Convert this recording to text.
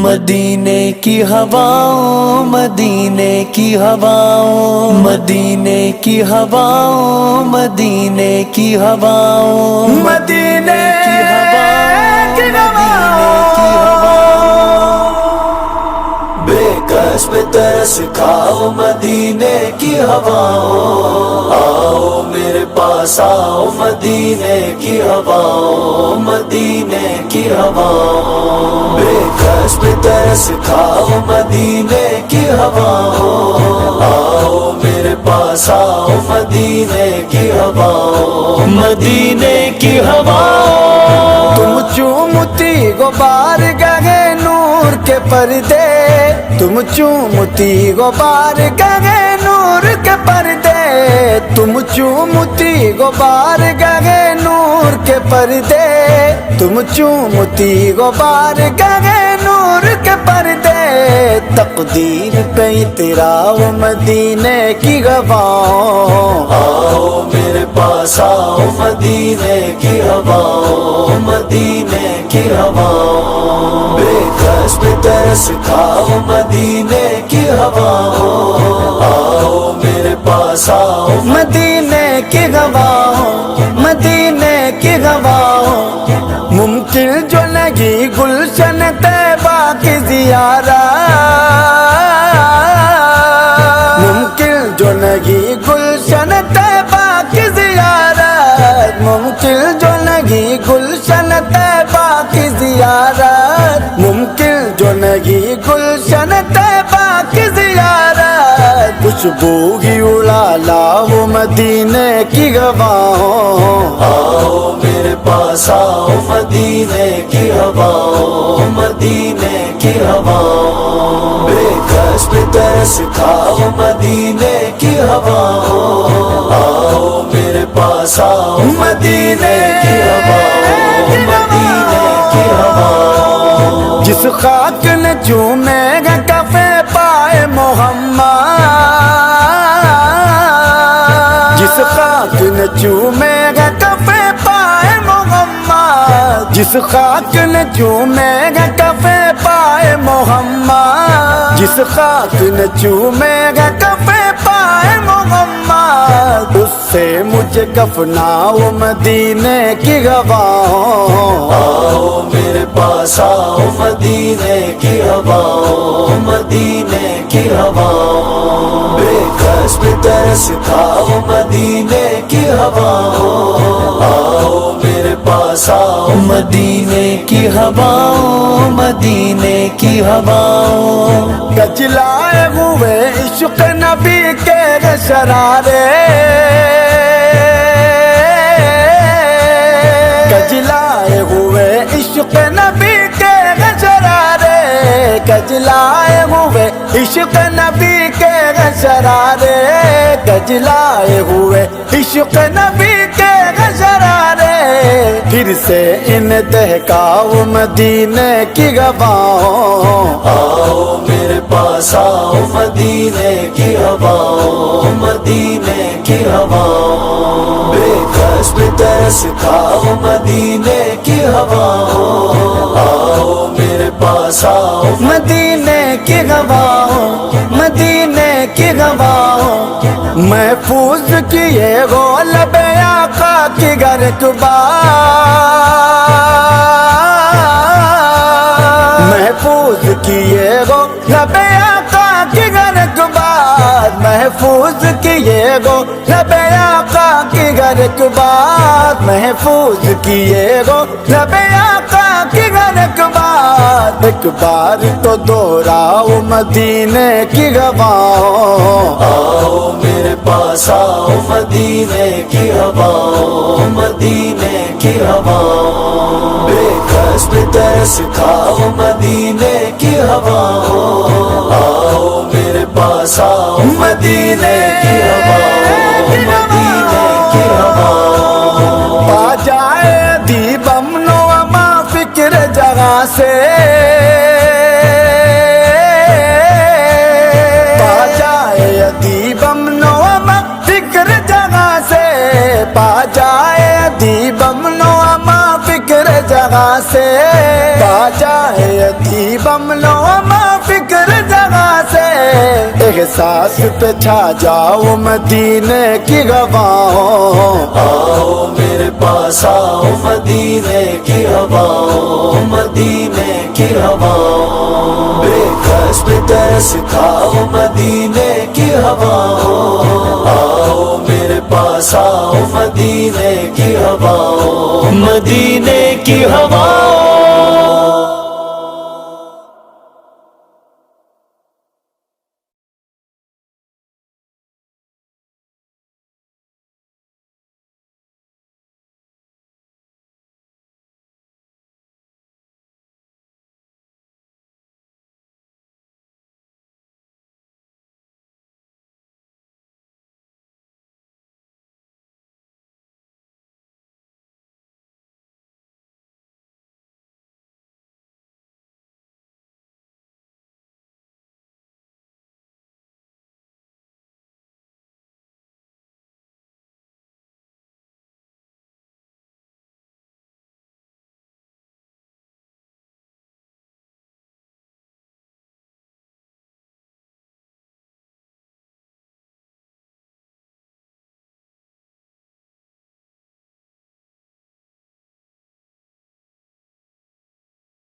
مدینے کی ہواؤں، مدینے کی ہواؤں، مدینے کی ہواؤں، مدینے کی ہواؤں، مدینے کی ہواؤں، مدینے کی ہواؤں، بے کس پہ ترس کھاؤ مدینے کی ہواؤں، آؤ میرے پاس آؤ مدینے کی ہواؤں، مدینے کی ہواؤں، بے کس پہ ترس کھاؤ مدینے کی ہواؤں، آؤ میرے پاس آؤ مدینے کی ہواؤں، مدینے کی ہواؤں، تم چومتی غبار گہے نور کے پردے، تم چومتی غبار گہے نور کے پردے، تم چومتی غبار گہے نور کے پردے، تم چومتی غبار گہے نور کے پردے، تقدیر پہ اتراؤ مدینے کی ہواؤں، آؤ میرے پاس آؤ مدینے کی ہواؤں، مدینے کی ہواؤں، بے کس پہ ترس کھاؤ مدینے کی ہواؤں، آؤ میرے پاس آؤ مدینے کی ہواؤں، مدینے کی ہواؤں، ممکن جو لگی گلشن طیبہ کی زیارت، ممکن جو لگی گلشن طیبہ کی زیارت، ممکن جو لگی گلشن طیبہ کی زیارت، ممکن جو لگی گلشن طیبہ کی زیارت، خوشبو ہی اڑا لاؤ مدینے کی ہواؤں، آؤ میرے پاس آؤ مدینے کی ہواؤں، مدینے کی ہواؤں، بے کس پہ ترس کھاؤ مدینے کی ہواؤں، آؤ میرے پاس آؤ مدینے کی ہواؤں، مدینے کی ہواؤں، جس خاک نے چومے گا کفے پائے محمد، جس خاک نے چومے گا کفے پائے محمد، جس خاک نے چومے گا کفے پائے محمد، جس خاک نے چومے گا کفے پائے محمد، اس سے مجھے کفناؤ مدینے کی ہواؤں، آؤ میرے پاس آؤ مدینے کی ہواؤں، مدینے کی ہواؤں، بے کس پہ ترس کھاؤ مدینے کی ہواؤں، آؤ میرے پاس آؤ مدینے کی ہواؤں، مدینے کی ہواؤں، کچلائے ہوئے عشق نبی کے شرارے، کچلائے ہوئے عشق نبی کے شرارے، کچلائے ہوئے عشق نبی کے شرارے، کچلائے ہوئے عشق نبی کے شرارے، پھر سے ان دہکاؤ مدینے کی ہواؤں، آؤ میرے پاس آؤ مدینے کی ہواؤں، مدینے کی ہواؤں، بے کس پہ ترس کھاؤ مدینے کی ہواؤں، آؤ میرے پاس آؤ مدینے کی ہواؤں، مدینے کی ہواؤں، محفوظ کیے گو لب آقا کی گرکبا، محفوظ کیے گو لب آقا کی گرکبا، محفوظ کیے گو لب آقا کی گرکبا، محفوظ کیے گو لب آقا کی گرکبا، ایک بار تو دوہراؤ مدینے کی ہواؤں، آؤ میرے پاس آؤ مدینے کی ہواؤں، مدینے کی ہواؤں، بے کس پہ ترس کھاؤ مدینے کی ہواؤں، آؤ میرے پاس آؤ مدینے کی ہواؤں، مدینے کی ہواؤں، پا جائے ادیب امن و اما فکر جگہ سے، پا جائے ادیب امن و اما فکر جگہ سے، پا جائے ادیب امن و اما فکر جگہ سے، پا جائے ادیب عملو ما فکر جگہ سے، احساس پہ چھا جاؤ مدینے کی ہواؤں، آؤ میرے پاس آؤ مدینے کی ہواؤں، مدینے کی ہواؤں، بے کس پہ ترس کھاؤ مدینے کی ہواؤں، آؤ میرے پاس آؤ مدینے کی ہواؤں، مدینے کی ہواؤں۔